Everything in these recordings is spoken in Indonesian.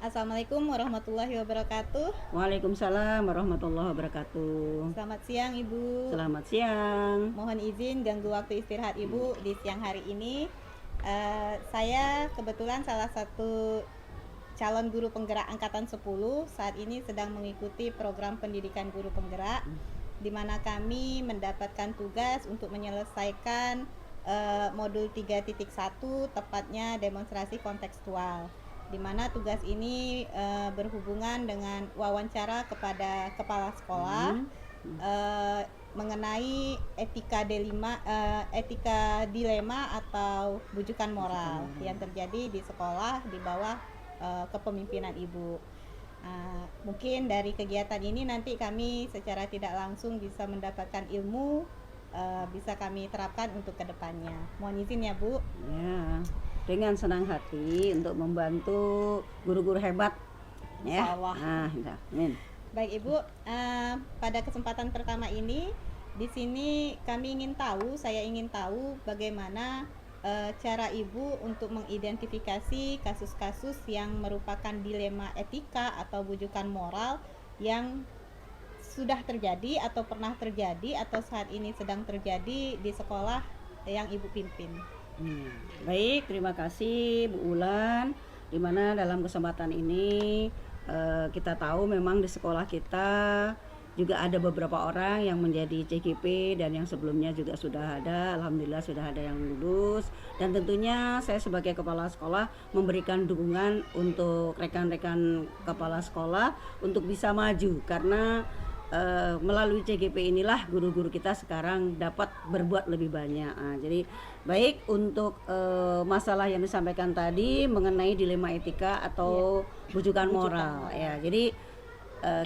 Assalamualaikum warahmatullahi wabarakatuh. Waalaikumsalam warahmatullahi wabarakatuh. Selamat siang Ibu. Selamat siang. Mohon izin ganggu waktu istirahat Ibu di siang hari ini. Saya kebetulan salah satu calon guru penggerak angkatan 10. Saat ini sedang mengikuti program pendidikan guru penggerak, di mana kami mendapatkan tugas untuk menyelesaikan modul 3.1, tepatnya demonstrasi kontekstual, di mana tugas ini berhubungan dengan wawancara kepada kepala sekolah mengenai etika dilema atau bujukan moral yang terjadi di sekolah di bawah kepemimpinan Ibu. Mungkin dari kegiatan ini nanti kami secara tidak langsung bisa mendapatkan ilmu, bisa kami terapkan untuk kedepannya. Mohon izin ya Bu. Ya, dengan senang hati untuk membantu guru-guru hebat. Ya. Amin. Baik Ibu, pada kesempatan pertama ini di sini saya ingin tahu bagaimana cara Ibu untuk mengidentifikasi kasus-kasus yang merupakan dilema etika atau bujukan moral yang sudah terjadi atau pernah terjadi atau saat ini sedang terjadi di sekolah yang Ibu pimpin. Baik, terima kasih Bu Ulan. Dimana dalam kesempatan ini kita tahu memang di sekolah kita juga ada beberapa orang yang menjadi CGP dan yang sebelumnya juga sudah ada, alhamdulillah sudah ada yang lulus, dan tentunya saya sebagai kepala sekolah memberikan dukungan untuk rekan-rekan kepala sekolah untuk bisa maju, karena melalui CGP inilah guru-guru kita sekarang dapat berbuat lebih banyak. Jadi baik untuk masalah yang disampaikan tadi mengenai dilema etika atau bujukan moral ya. Jadi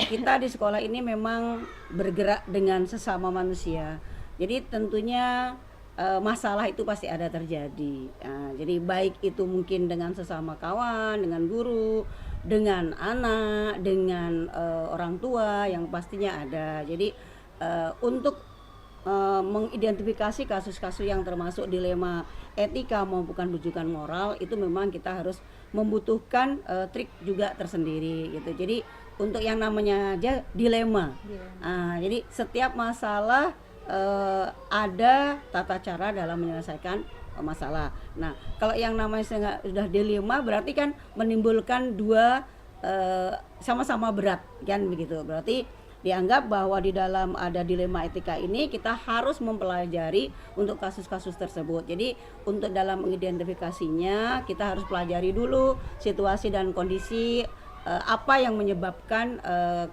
kita di sekolah ini memang bergerak dengan sesama manusia. Jadi tentunya masalah itu pasti ada terjadi. Jadi baik itu mungkin dengan sesama kawan, dengan guru, dengan anak, dengan orang tua yang pastinya ada. Jadi untuk mengidentifikasi kasus-kasus yang termasuk dilema etika maupun bujukan moral itu memang kita harus membutuhkan trik juga tersendiri gitu. Jadi untuk yang namanya aja dilema. Jadi setiap masalah ada tata cara dalam menyelesaikan masalah. Nah, kalau yang namanya sudah dilema berarti kan menimbulkan dua sama-sama berat kan begitu. Berarti dianggap bahwa di dalam ada dilema etika ini kita harus mempelajari untuk kasus-kasus tersebut. Jadi untuk dalam mengidentifikasinya kita harus pelajari dulu situasi dan kondisi apa yang menyebabkan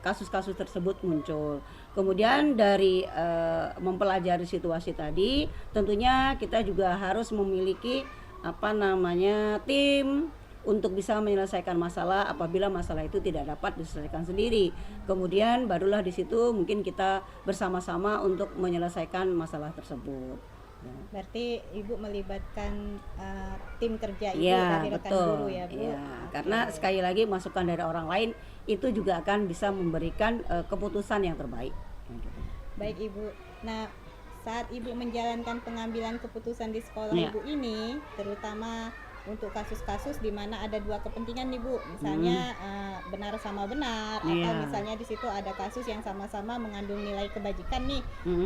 kasus-kasus tersebut muncul. Kemudian dari mempelajari situasi tadi, tentunya kita juga harus memiliki tim untuk bisa menyelesaikan masalah apabila masalah itu tidak dapat diselesaikan sendiri. Kemudian barulah di situ mungkin kita bersama-sama untuk menyelesaikan masalah tersebut. Berarti Ibu melibatkan tim kerja Ibu dari rekan guru ya Bu? Ya, karena sekali lagi masukan dari orang lain itu juga akan bisa memberikan keputusan yang terbaik. Baik Ibu. Nah, saat Ibu menjalankan pengambilan keputusan di sekolah Ibu ini, terutama untuk kasus-kasus di mana ada dua kepentingan nih Bu, misalnya benar sama benar, atau misalnya di situ ada kasus yang sama-sama mengandung nilai kebajikan nih.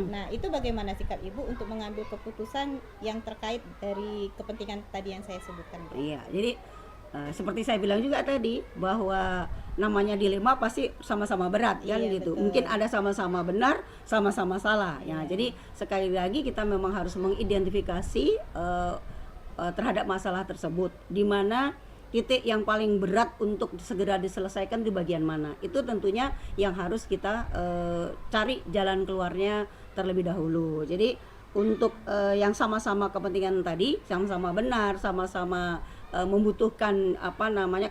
Nah, itu bagaimana sikap Ibu untuk mengambil keputusan yang terkait dari kepentingan tadi yang saya sebutkan Bu? Iya, jadi seperti saya bilang juga tadi bahwa namanya dilema pasti sama-sama berat kan gitu. Betul. Mungkin ada sama-sama benar, sama-sama salah. Ya, jadi sekali lagi kita memang harus mengidentifikasi terhadap masalah tersebut, di mana titik yang paling berat untuk segera diselesaikan di bagian mana. Itu tentunya yang harus kita cari jalan keluarnya terlebih dahulu. Jadi untuk yang sama-sama kepentingan tadi, sama-sama benar, sama-sama membutuhkan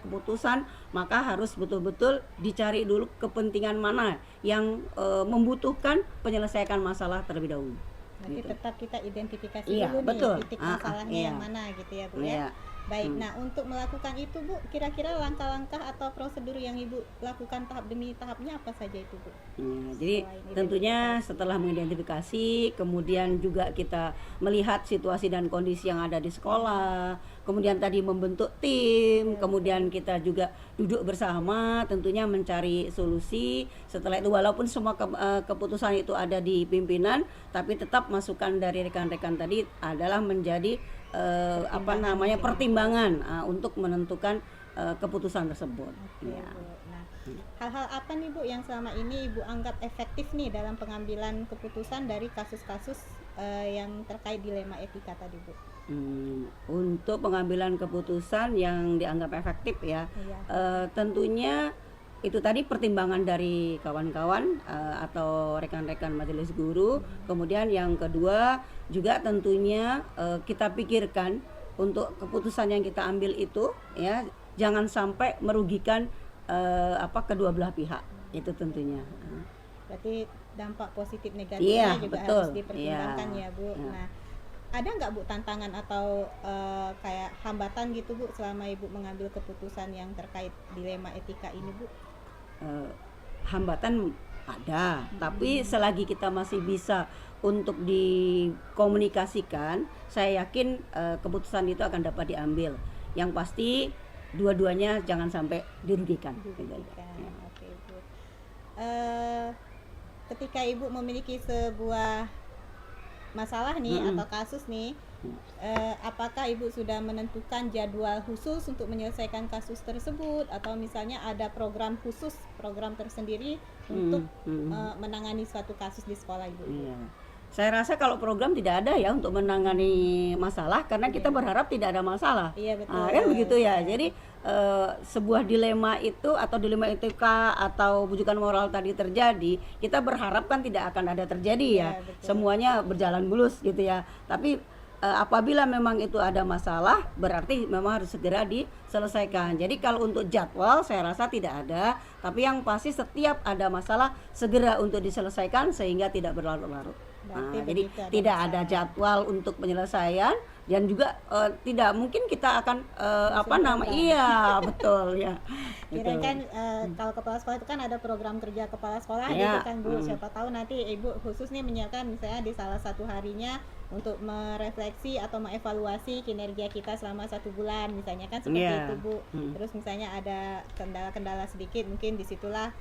keputusan, maka harus betul-betul dicari dulu kepentingan mana yang membutuhkan penyelesaian masalah terlebih dahulu. Nanti tetap kita identifikasi dulu nih titik masalahnya yang mana gitu ya Bu ya. Baik, nah untuk melakukan itu Bu, kira-kira langkah-langkah atau prosedur yang Ibu lakukan tahap demi tahapnya apa saja itu Bu? Ya, jadi Selain tentunya identifikasi. setelah mengidentifikasi, kemudian juga kita melihat situasi dan kondisi yang ada di sekolah, kemudian tadi membentuk tim, kemudian kita juga duduk bersama, tentunya mencari solusi. Setelah itu walaupun semua keputusan itu ada di pimpinan, tapi tetap masukan dari rekan-rekan tadi adalah menjadi pertimbangan untuk menentukan keputusan tersebut. Oke, Ya. Bu. Nah, hal-hal apa nih Bu yang selama ini Ibu anggap efektif nih dalam pengambilan keputusan dari kasus-kasus yang terkait dilema etika tadi Bu? Untuk pengambilan keputusan yang dianggap efektif ya, Iya. tentunya itu tadi pertimbangan dari kawan-kawan atau rekan-rekan majelis guru. Kemudian yang kedua juga tentunya kita pikirkan untuk keputusan yang kita ambil itu ya jangan sampai merugikan kedua belah pihak itu tentunya. Berarti dampak positif Iya, negatifnya juga betul. harus dipertimbangkan Iya, ya Bu. iya. Nah, ada nggak Bu tantangan atau kayak hambatan gitu Bu selama Ibu mengambil keputusan yang terkait dilema etika ini Bu? Hambatan ada, tapi selagi kita masih bisa untuk dikomunikasikan, saya yakin keputusan itu akan dapat diambil. Yang pasti dua-duanya jangan sampai dirugikan. Dirugikan. Oke Bu. Ketika Ibu memiliki sebuah masalah nih atau kasus nih, apakah Ibu sudah menentukan jadwal khusus untuk menyelesaikan kasus tersebut atau misalnya ada program khusus, program tersendiri untuk menangani suatu kasus di sekolah Ibu? Iya. Saya rasa kalau program tidak ada ya untuk menangani masalah karena kita berharap tidak ada masalah. Iya betul. Kan begitu ya. Jadi sebuah dilema itu atau dilema etika atau bujukan moral tadi terjadi, kita berharap kan tidak akan ada terjadi ya. betul. Semuanya berjalan mulus gitu ya. Tapi apabila memang itu ada masalah, berarti memang harus segera diselesaikan. Jadi kalau untuk jadwal saya rasa tidak ada, tapi yang pasti setiap ada masalah segera untuk diselesaikan sehingga tidak berlarut-larut. Jadi tidak ada jadwal untuk penyelesaian dan juga tidak mungkin kita akan iya betul ya. Kira kan kalau kepala sekolah itu kan ada program kerja kepala sekolah Ya. gitu kan Bu. Siapa tahu nanti Ibu khusus nih menyiapkan misalnya di salah satu harinya untuk merefleksi atau mengevaluasi kinerja kita selama 1 bulan misalnya kan seperti Ya. itu Bu. Terus misalnya ada kendala-kendala sedikit mungkin disitulah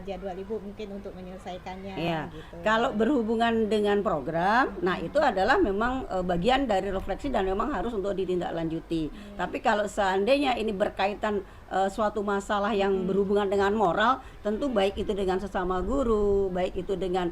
jadwal Ibu mungkin untuk menyelesaikannya Iya. gitu. Kalau berhubungan dengan program, nah itu adalah memang bagian dari refleksi dan memang harus untuk ditindaklanjuti. Tapi kalau seandainya ini berkaitan suatu masalah yang berhubungan dengan moral, tentu baik itu dengan sesama guru, baik itu dengan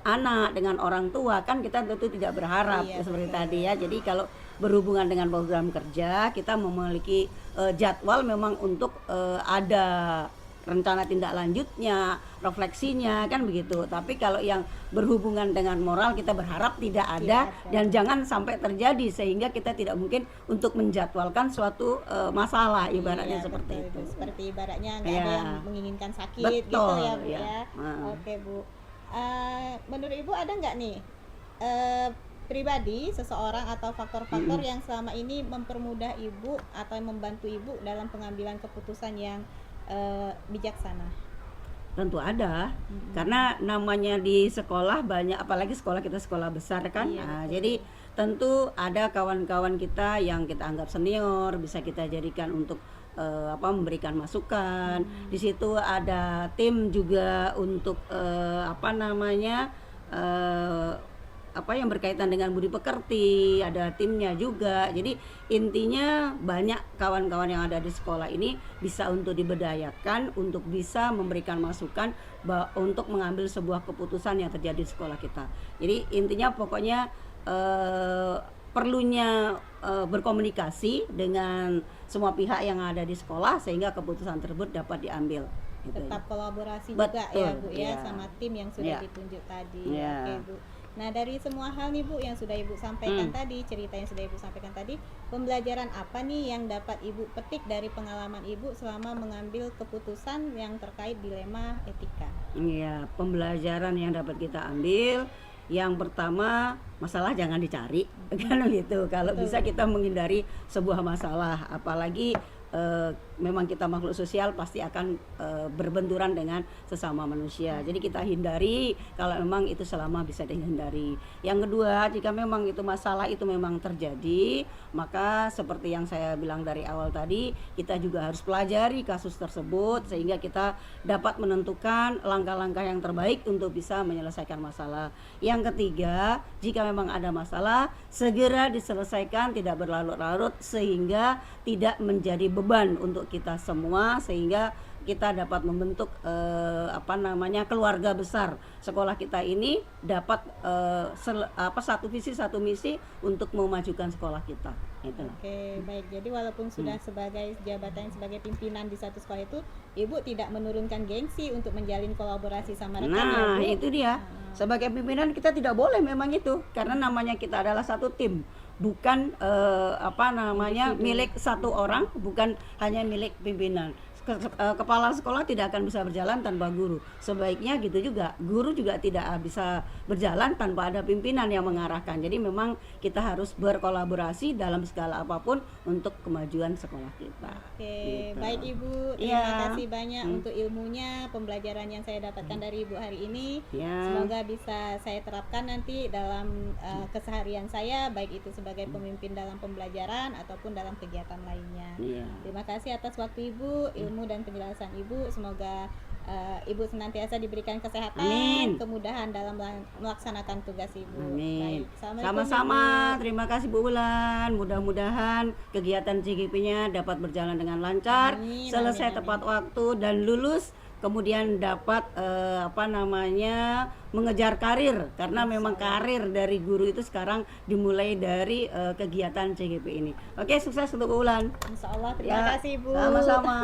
anak, dengan orang tua, kan kita tentu tidak berharap Iya, seperti betul. tadi ya. Jadi kalau berhubungan dengan program kerja, kita memiliki jadwal memang untuk ada rencana tindak lanjutnya, refleksinya kan begitu. Tapi kalau yang berhubungan dengan moral kita berharap tidak ada dan jangan sampai terjadi sehingga kita tidak mungkin untuk menjadwalkan suatu masalah ibaratnya Iya, seperti betul, itu. Seperti ibaratnya nggak Iya. ada yang menginginkan sakit gitu Betul, ya Bu iya. ya. Heeh. Oke Bu. Menurut Ibu ada nggak nih pribadi seseorang atau faktor-faktor yang selama ini mempermudah Ibu atau membantu Ibu dalam pengambilan keputusan yang bijaksana? Tentu ada, karena namanya di sekolah banyak, apalagi sekolah kita sekolah besar kan. Iya, betul. Jadi tentu ada kawan-kawan kita yang kita anggap senior, bisa kita jadikan untuk memberikan masukan. Di situ ada tim juga untuk yang berkaitan dengan budi pekerti, ada timnya juga. Jadi intinya banyak kawan-kawan yang ada di sekolah ini bisa untuk diberdayakan untuk bisa memberikan masukan untuk mengambil sebuah keputusan yang terjadi di sekolah kita. Jadi intinya pokoknya perlunya berkomunikasi dengan semua pihak yang ada di sekolah sehingga keputusan tersebut dapat diambil. Gitu. Tetap kolaborasi Betul, juga ya Bu ya iya. sama tim yang sudah Iya. ditunjuk tadi. Iya. Oke Bu. Nah dari semua hal nih Bu yang sudah Ibu sampaikan tadi, cerita yang sudah Ibu sampaikan tadi, pembelajaran apa nih yang dapat Ibu petik dari pengalaman Ibu selama mengambil keputusan yang terkait dilema etika? Iya, pembelajaran yang dapat kita ambil Yang pertama, masalah jangan dicari, kan gitu. Kalau bisa kita menghindari sebuah masalah, apalagi memang kita makhluk sosial, pasti akan berbenturan dengan sesama manusia. Jadi kita hindari kalau memang itu selama bisa dihindari. Yang kedua, jika memang itu masalah itu memang terjadi, maka seperti yang saya bilang dari awal tadi, kita juga harus pelajari kasus tersebut sehingga kita dapat menentukan langkah-langkah yang terbaik untuk bisa menyelesaikan masalah. Yang ketiga, jika memang ada masalah, segera diselesaikan, tidak berlarut-larut sehingga tidak menjadi beban untuk kita semua, sehingga kita dapat membentuk keluarga besar sekolah kita ini, dapat satu visi satu misi untuk memajukan sekolah kita. Itulah. Oke, baik. Jadi walaupun sudah sebagai jabatan sebagai pimpinan di satu sekolah itu, Ibu tidak menurunkan gengsi untuk menjalin kolaborasi sama rekan, Nah, ya, Bu? itu dia. Sebagai pimpinan kita tidak boleh memang itu, karena namanya kita adalah satu tim, bukan milik satu orang, bukan hanya milik pimpinan. Kepala sekolah tidak akan bisa berjalan tanpa guru. Sebaiknya gitu juga, guru juga tidak bisa berjalan tanpa ada pimpinan yang mengarahkan. Jadi memang kita harus berkolaborasi dalam segala apapun untuk kemajuan sekolah kita. Oke, Gitu. baik Ibu. Terima Iya. kasih banyak untuk ilmunya, pembelajaran yang saya dapatkan dari Ibu hari ini. Ya. Semoga bisa saya terapkan nanti dalam keseharian saya, baik itu sebagai pemimpin dalam pembelajaran ataupun dalam kegiatan lainnya. Iya. Terima kasih atas waktu Ibu, ilmu dan penjelasan Ibu. Semoga Ibu senantiasa diberikan kesehatan, Amin. kemudahan dalam melaksanakan tugas Ibu. Amin. Baik, Assalamualaikum, Sama-sama. Ibu. Terima kasih Bu Ulan. Mudah-mudahan kegiatan CGP-nya dapat berjalan dengan lancar, Amin, selesai amin, tepat waktu dan lulus, kemudian dapat mengejar karir, karena memang karir dari guru itu sekarang dimulai dari kegiatan CGP ini. Oke, sukses untuk Bu Ulan. Insya Allah, terima kasih Ibu. Sama-sama.